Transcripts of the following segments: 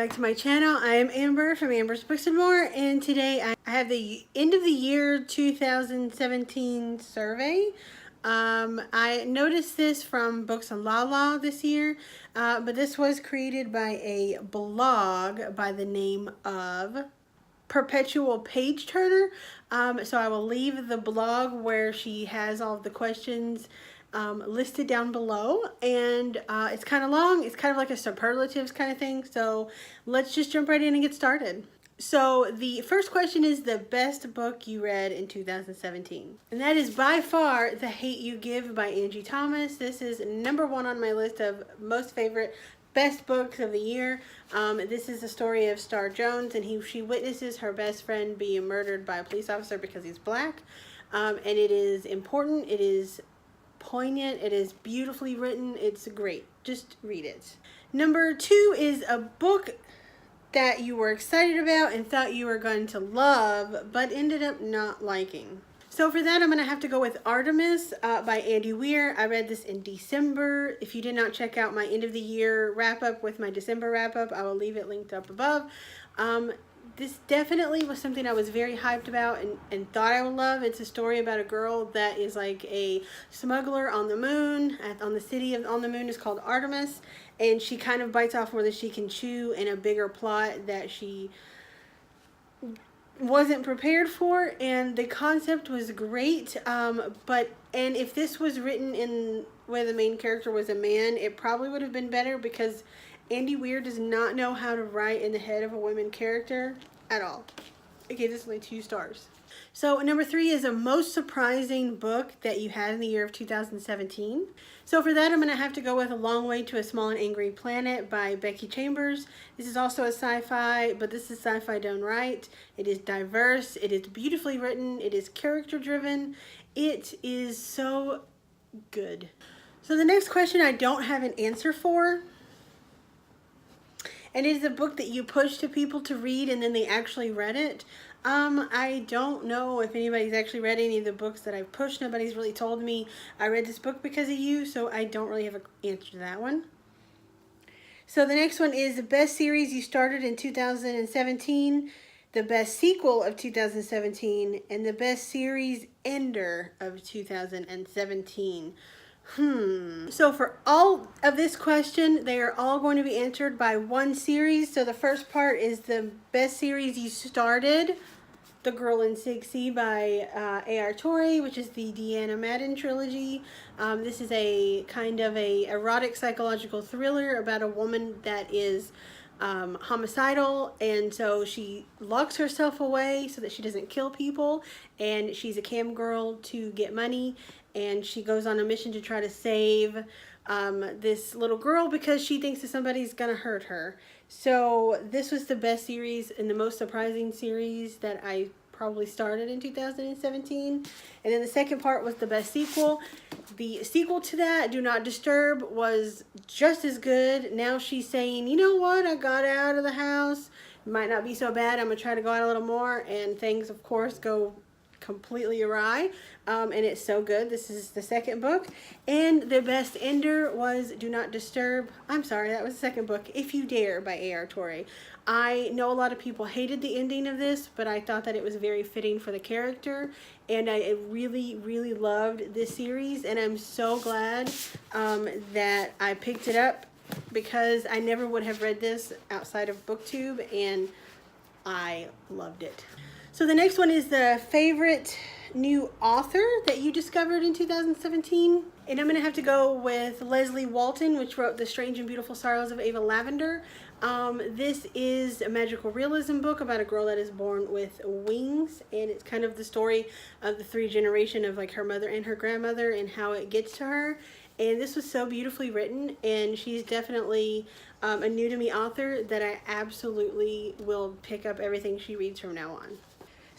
back to my channel. I am Amber from Amber's Books and More, and today I have the end of the year 2017 survey. I noticed this from Books on Lala this year, but this was created by a blog by the name of Perpetual Page Turner. So I will leave the blog where she has all of the questions listed down below, and it's kind of long. It's kind of like a superlatives kind of thing, so let's just jump right in and get started. So the first question is the best book you read in 2017, and that is by far The Hate U Give by Angie Thomas. This is number one on my list of most favorite best books of the year. This is the story of Star Jones, and she witnesses her best friend being murdered by a police officer because he's black, and it is important, it is poignant, it is beautifully written, it's great. Just read it. Number two is a book that you were excited about and thought you were going to love, but ended up not liking. So for that, I'm going to have to go with Artemis by Andy Weir. I read this in December. If you did not check out my end of the year wrap up with my December wrap up, I will leave it linked up above. This definitely was something I was very hyped about and thought I would love. It's a story about a girl that is like a smuggler on the moon. On the city on the moon is called Artemis, and she kind of bites off more than she can chew in a bigger plot that she wasn't prepared for, and the concept was great. And if this was written in where the main character was a man, it probably would have been better, because Andy Weir does not know how to write in the head of a women character at all. I gave this only 2 stars. So number 3 is a most surprising book that you had in the year of 2017. So for that, I'm going to have to go with A Long Way to a Small and Angry Planet by Becky Chambers. This is also a sci-fi, but this is sci-fi done right. It is diverse, it is beautifully written, it is character driven. It is so good. So the next question I don't have an answer for. And it is a book that you push to people to read and then they actually read it. I don't know if anybody's actually read any of the books that I've pushed. Nobody's really told me I read this book because of you, so I don't really have an answer to that one. So the next one is the best series you started in 2017, the best sequel of 2017, and the best series ender of 2017. So for all of this question, they are all going to be answered by one series. So the first part is the best series you started, The Girl in 6C by A.R. Torrey, which is the Deanna Madden trilogy. This is a kind of a erotic psychological thriller about a woman that is homicidal, and so she locks herself away so that she doesn't kill people, and she's a cam girl to get money, and she goes on a mission to try to save this little girl because she thinks that somebody's gonna hurt her. So this was the best series and the most surprising series that I probably started in 2017. And then the second part was the best sequel. The sequel to that, Do Not Disturb, was just as good. Now she's saying, you know what, I got out of the house, it might not be so bad, I'm gonna try to go out a little more, and things of course go completely awry, and it's so good. This is the second book. And the best ender was Do Not Disturb. I'm sorry, that was the second book, If You Dare by A.R. Torrey. I know a lot of people hated the ending of this, but I thought that it was very fitting for the character, and I really, really loved this series, and I'm so glad that I picked it up, because I never would have read this outside of BookTube, and I loved it. So the next one is the favorite new author that you discovered in 2017. And I'm going to have to go with Leslie Walton, which wrote The Strange and Beautiful Sorrows of Ava Lavender. This is a magical realism book about a girl that is born with wings, and it's kind of the story of the 3 generation of like her mother and her grandmother and how it gets to her. And this was so beautifully written, and she's definitely a new to me author that I absolutely will pick up everything she reads from now on.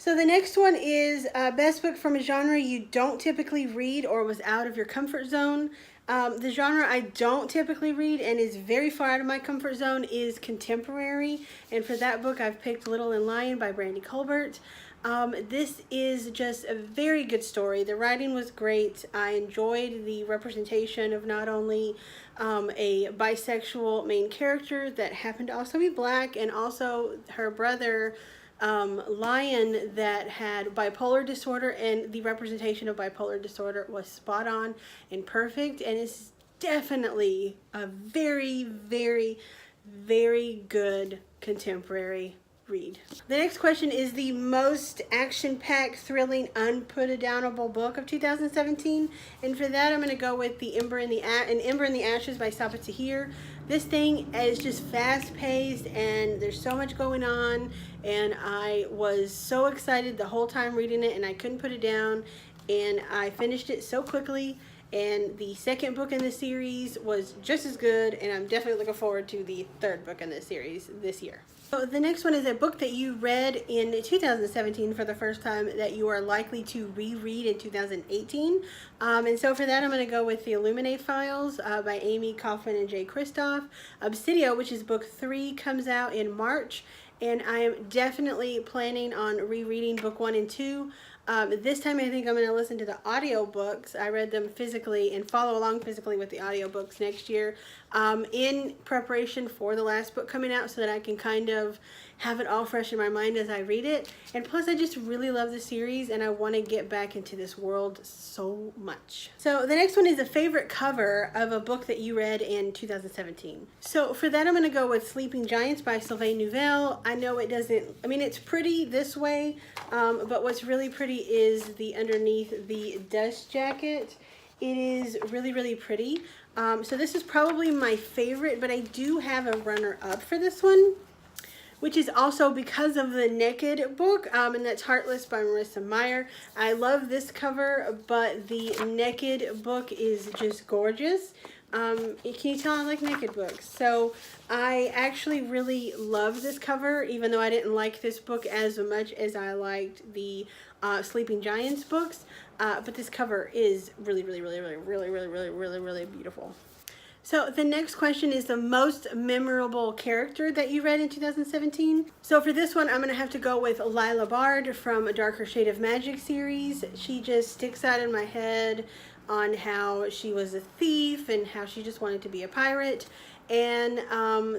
So the next one is best book from a genre you don't typically read or was out of your comfort zone. The genre I don't typically read and is very far out of my comfort zone is contemporary. And for that book, I've picked Little and Lion by Brandy Colbert. This is just a very good story. The writing was great. I enjoyed the representation of not only a bisexual main character that happened to also be black, and also her brother Lion that had bipolar disorder, and the representation of bipolar disorder was spot on and perfect, and it's definitely a very, very, very good contemporary read. The next question is the most action-packed, thrilling, unput-downable book of 2017, and for that I'm going to go with the Ember in the Ashes by Sapa Tahir. This thing is just fast-paced, and there's so much going on, and I was so excited the whole time reading it, and I couldn't put it down, and I finished it so quickly. And the second book in the series was just as good, and I'm definitely looking forward to the third book in the series this year. So the next one is a book that you read in 2017 for the first time that you are likely to reread in 2018. And so for that, I'm going to go with The Illuminate Files by Amy Kaufman and Jay Kristoff. Obsidio, which is book 3, comes out in March, and I am definitely planning on rereading book 1 and 2. This time I think I'm going to listen to the audiobooks. I read them physically and follow along physically with the audiobooks next year in preparation for the last book coming out, so that I can kind of have it all fresh in my mind as I read it. And plus I just really love the series, and I want to get back into this world so much. So the next one is a favorite cover of a book that you read in 2017. So for that I'm going to go with Sleeping Giants by Sylvain Neuvel. I know it doesn't, I mean, it's pretty this way, but what's really pretty is the underneath the dust jacket. It is really, really pretty. So this is probably my favorite, but I do have a runner-up for this one, which is also because of the Naked book, and that's Heartless by Marissa Meyer. I love this cover, but the Naked book is just gorgeous. Can you tell I like Naked books? So I actually really love this cover, even though I didn't like this book as much as I liked the Sleeping Giants books. But this cover is really, really, really, really, really, really, really, really, really beautiful. So the next question is the most memorable character that you read in 2017. So for this one, I'm going to have to go with Lila Bard from A Darker Shade of Magic series. She just sticks out in my head on how she was a thief and how she just wanted to be a pirate. And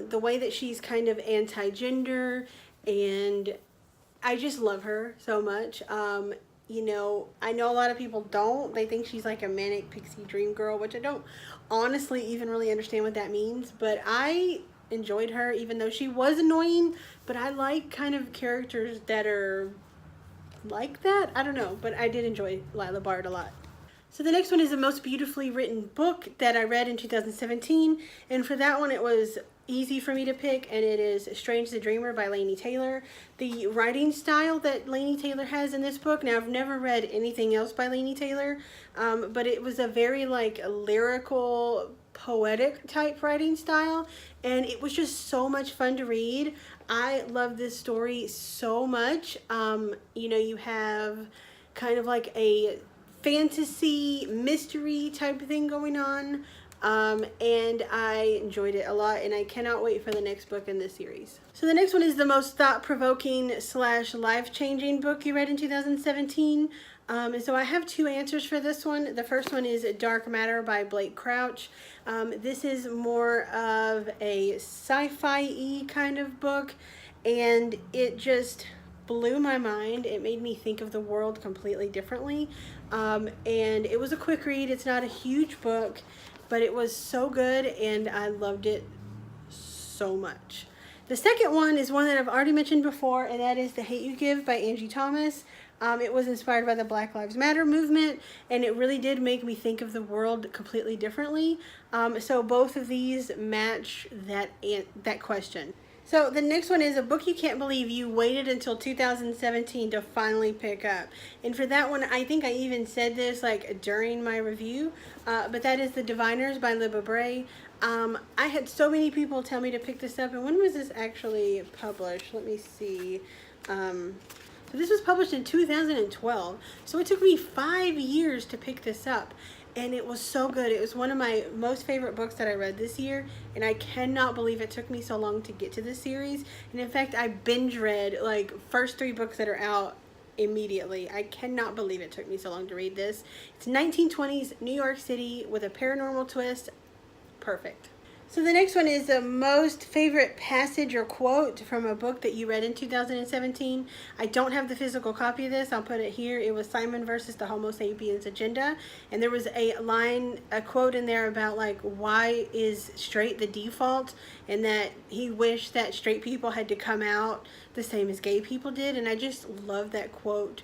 the way that she's kind of anti-gender, and I just love her so much. You know, I know a lot of people don't. They think she's like a manic pixie dream girl, which I don't honestly even really understand what that means. But I enjoyed her, even though she was annoying. But I like kind of characters that are like that. I don't know, but I did enjoy Lila Bard a lot. So the next one is the most beautifully written book that I read in 2017. And for that one, it was easy for me to pick, and it is Strange the Dreamer by Laini Taylor. The writing style that Laini Taylor has in this book, now I've never read anything else by Laini Taylor, but it was a very like lyrical, poetic type writing style, and it was just so much fun to read. I love this story so much. You know, you have kind of like a fantasy mystery type of thing going on. And I enjoyed it a lot, and I cannot wait for the next book in this series. So the next one is the most thought-provoking / life-changing book you read in 2017. And so I have two answers for this one. The first one is Dark Matter by Blake Crouch. This is more of a sci-fi-y kind of book, and it just blew my mind. It made me think of the world completely differently. And it was a quick read. It's not a huge book, but it was so good, and I loved it so much. The second one is one that I've already mentioned before, and that is The Hate You Give by Angie Thomas. It was inspired by the Black Lives Matter movement, and it really did make me think of the world completely differently. So both of these match that question. So the next one is a book you can't believe you waited until 2017 to finally pick up. And for that one, I think I even said this like during my review, but that is The Diviners by Libba Bray. I had so many people tell me to pick this up, and when was this actually published? Let me see. So this was published in 2012, so it took me 5 years to pick this up. And it was so good. It was one of my most favorite books that I read this year, and I cannot believe it took me so long to get to this series. And in fact, I binge read like first 3 books that are out immediately. I cannot believe it took me so long to read this. It's 1920s New York City with a paranormal twist. Perfect. So the next one is the most favorite passage or quote from a book that you read in 2017. I don't have the physical copy of this. I'll put it here. It was Simon versus the Homo sapiens agenda. And there was a quote in there about like, why is straight the default? And that he wished that straight people had to come out the same as gay people did. And I just love that quote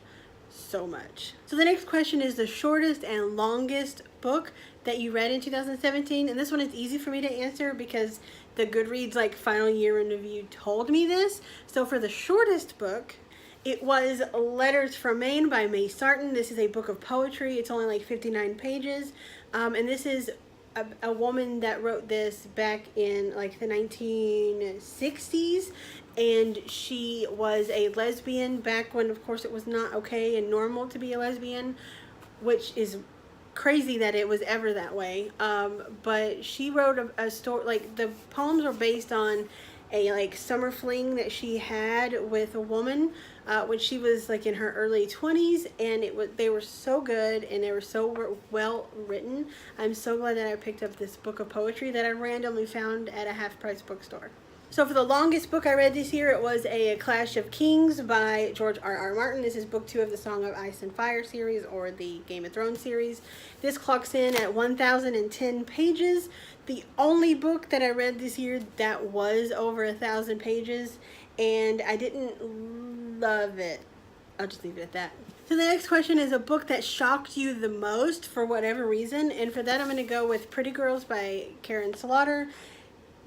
so much. So the next question is the shortest and longest book that you read in 2017, and this one is easy for me to answer because the Goodreads like final year in review told me this. So for the shortest book, it was Letters from Maine by May Sarton. This is a book of poetry. It's only like 59 pages, and this is a woman that wrote this back in like the 1960s, and she was a lesbian back when, of course, it was not okay and normal to be a lesbian, which is crazy that it was ever that way. But she wrote a story, like the poems were based on a like summer fling that she had with a woman when she was like in her early 20s, and they were so good and they were so well written. I'm so glad that I picked up this book of poetry that I randomly found at a half-price bookstore. So for the longest book I read this year, it was A Clash of Kings by George R.R. Martin. This is book 2 of the Song of Ice and Fire series, or the Game of Thrones series. This clocks in at 1,010 pages. The only book that I read this year that was over 1,000 pages, and I didn't love it. I'll just leave it at that. So the next question is a book that shocked you the most for whatever reason, and for that I'm going to go with Pretty Girls by Karen Slaughter.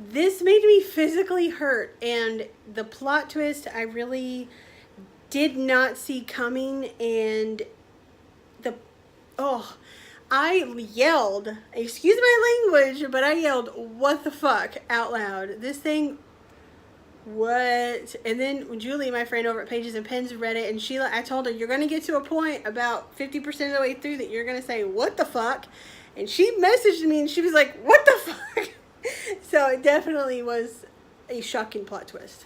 This made me physically hurt, and the plot twist I really did not see coming, and I yelled, excuse my language, but I yelled, what the fuck, out loud. This thing, what? And then Julie, my friend over at Pages and Pens, read it, and I told her, you're going to get to a point about 50% of the way through that you're going to say, what the fuck? And she messaged me, and she was like, what the fuck? So it definitely was a shocking plot twist.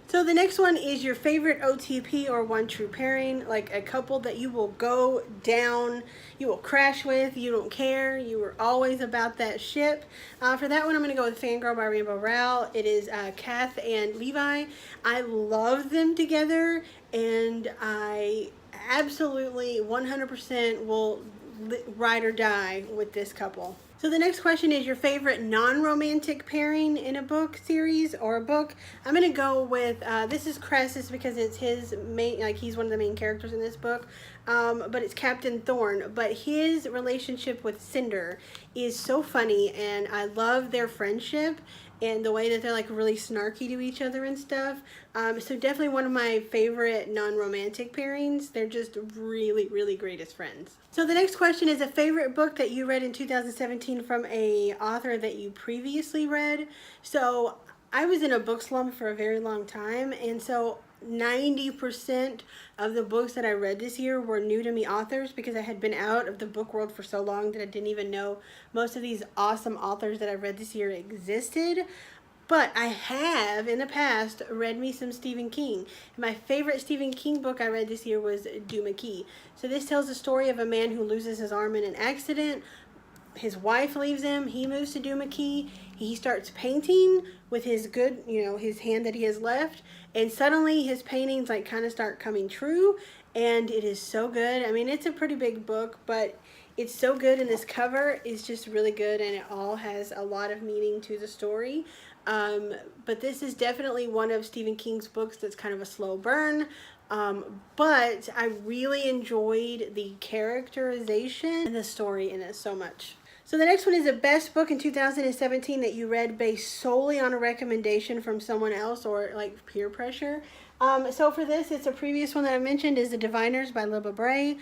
So the next one is your favorite OTP or one true pairing, like a couple that you will go down, you will crash with, you don't care, you were always about that ship. For that one, I'm going to go with Fangirl by Rainbow Rowell. It is Kath and Levi. I love them together, and I absolutely 100% will ride or die with this couple. So the next question is your favorite non-romantic pairing in a book series or a book. I'm going to go with, this is Crassus because it's his main, like he's one of the main characters in this book, but it's Captain Thorn. But his relationship with Cinder is so funny, and I love their friendship and the way that they're like really snarky to each other and stuff. So definitely one of my favorite non-romantic pairings. They're just really, really great as friends. So the next question is a favorite book that you read in 2017 from a author that you previously read. So I was in a book slump for a very long time, and so 90% of the books that I read this year were new to me authors because I had been out of the book world for so long that I didn't even know most of these awesome authors that I read this year existed. But I have, in the past, read me some Stephen King. My favorite Stephen King book I read this year was Do McKee. So this tells the story of a man who loses his arm in an accident. His wife leaves him. He moves to Do McKee. He starts painting with his good, his hand that he has left. And suddenly his paintings like kind of start coming true. And it is so good. I mean, it's a pretty big book, but it's so good. And this cover is just really good. And it all has a lot of meaning to the story. But this is definitely one of Stephen King's books that's kind of a slow burn. But I really enjoyed the characterization and the story in it so much. So the next one is the best book in 2017 that you read based solely on a recommendation from someone else or like peer pressure. So for this, it's a previous one that I mentioned is The Diviners by Libba Bray.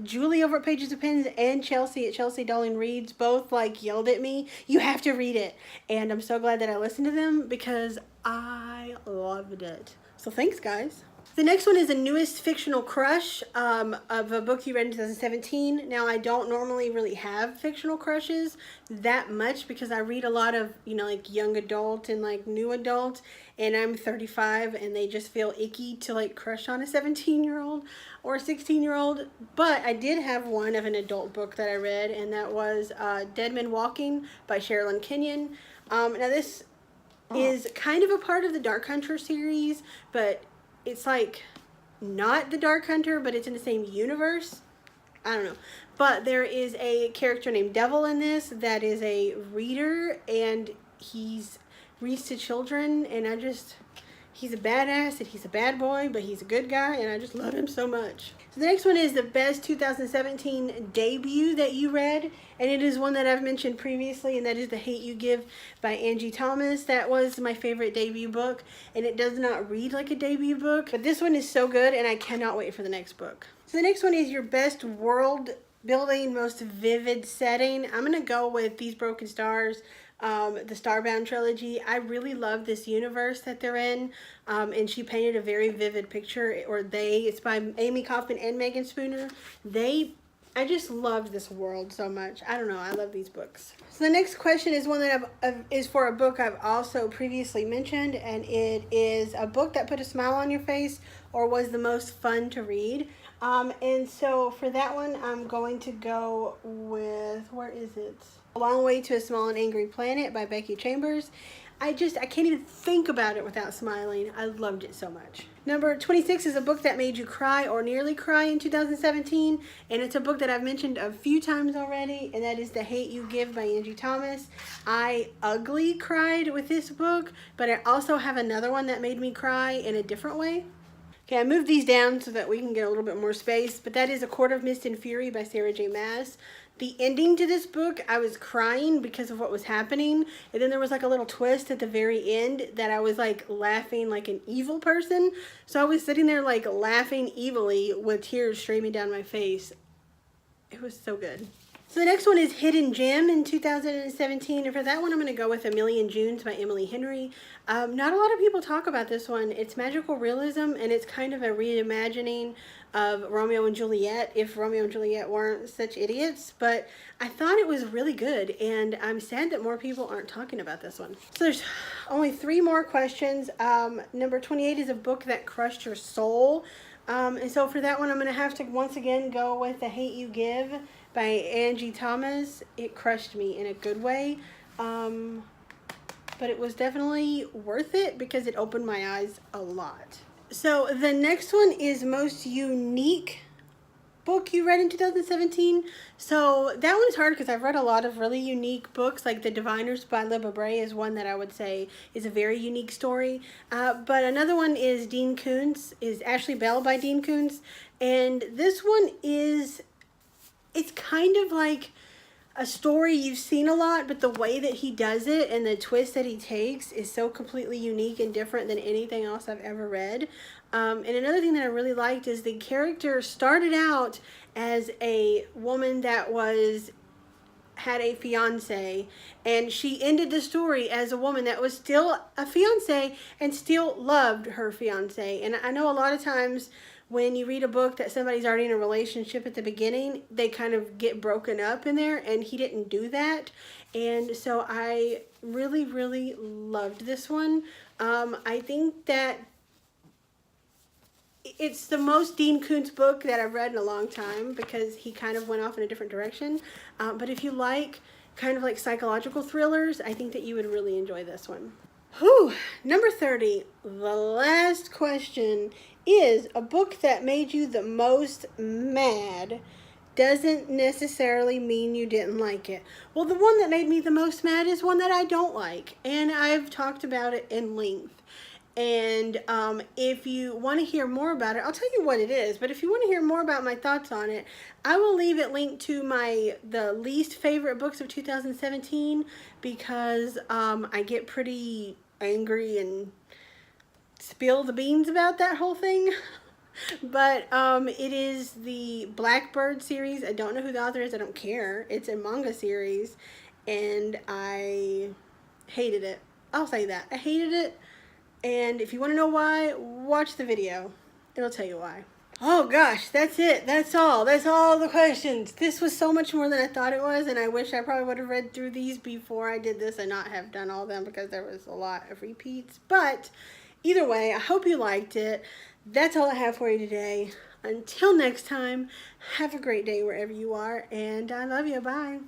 Julie over at Pages of Pens and Chelsea at Chelsea Darling Reads both like yelled at me, you have to read it. And I'm so glad that I listened to them because I loved it. So thanks, guys. The next one is the newest Fictional Crush of a book you read in 2017. Now, I don't normally really have fictional crushes that much because I read a lot of, you know, like young adult and like new adult, and I'm 35 and they just feel icky to like crush on a 17-year-old or a 16-year-old. But I did have one of an adult book that I read, and that was Dead Men Walking by Sherilyn Kenyon. Now, this is kind of a part of the Dark Hunter series, but it's like not the Dark Hunter, but it's in the same universe. I don't know. But there is a character named Devil in this that is a reader, and he's reads to children, and he's a badass and he's a bad boy, but he's a good guy, and I just love him so much. So the next one is the best 2017 debut that you read, and it is one that I've mentioned previously, and that is The Hate You Give by Angie Thomas. That was my favorite debut book, and it does not read like a debut book, but this one is so good, and I cannot wait for the next book. So the next one is your best world building, most vivid setting. I'm going to go with These Broken Stars, the Starbound trilogy. I really love this universe that they're in, and she painted a very vivid picture, it's by Amy Kaufman and Megan Spooner. I just loved this world so much. I don't know, I love these books. So the next question is one that is for a book I've also previously mentioned, and it is a book that put a smile on your face or was the most fun to read. And so for that one, I'm going to go with, where is it? A Long Way to a Small and Angry Planet by Becky Chambers. I can't even think about it without smiling. I loved it so much. Number 26 is a book that made you cry or nearly cry in 2017, and it's a book that I've mentioned a few times already, and that is The Hate You Give by Angie Thomas. I ugly cried with this book, but I also have another one that made me cry in a different way. Okay, I moved these down so that we can get a little bit more space, but that is A Court of Mist and Fury by Sarah J. Maas. The ending to this book, I was crying because of what was happening, and then there was like a little twist at the very end that I was like laughing like an evil person. So I was sitting there like laughing evilly with tears streaming down my face. It was so good. So the next one is Hidden Gem in 2017, and for that one I'm going to go with A Million Junes by Emily Henry. Not a lot of people talk about this one. It's magical realism, and it's kind of a reimagining of Romeo and Juliet, if Romeo and Juliet weren't such idiots, but I thought it was really good, and I'm sad that more people aren't talking about this one. So there's only 3 more questions. Number 28 is a book that crushed your soul, and so for that one I'm going to have to once again go with The Hate You Give by Angie Thomas. It crushed me in a good way, but it was definitely worth it because it opened my eyes a lot. So the next one is most unique book you read in 2017. So that one is hard because I've read a lot of really unique books, like The Diviners by Libba Bray is one that I would say is a very unique story. But another one is Ashley Bell by Dean Koontz. And this one it's kind of like a story you've seen a lot, but the way that he does it and the twist that he takes is so completely unique and different than anything else I've ever read. And another thing that I really liked is the character started out as a woman that had a fiance, and she ended the story as a woman that was still a fiance and still loved her fiance. And I know a lot of times when you read a book that somebody's already in a relationship at the beginning, they kind of get broken up in there, and he didn't do that. And so I really, really loved this one. I think that it's the most Dean Koontz book that I've read in a long time because he kind of went off in a different direction. But if you like kind of like psychological thrillers, I think that you would really enjoy this one. Whew, number 30, the last question is a book that made you the most mad doesn't necessarily mean you didn't like it. Well, the one that made me the most mad is one that I don't like, and I've talked about it in length. And if you want to hear more about it, I'll tell you what it is. But if you want to hear more about my thoughts on it, I will leave it linked to the least favorite books of 2017 because I get pretty angry and spill the beans about that whole thing. But it is the Blackbird series. I don't know who the author is. I don't care. It's a manga series, and I hated it. I'll say that. I hated it. And if you want to know why, watch the video. It'll tell you why. Oh gosh, that's it. That's all. That's all the questions. This was so much more than I thought it was, and I wish I probably would have read through these before I did this and not have done all of them because there was a lot of repeats. But either way, I hope you liked it. That's all I have for you today. Until next time, have a great day wherever you are, and I love you. Bye.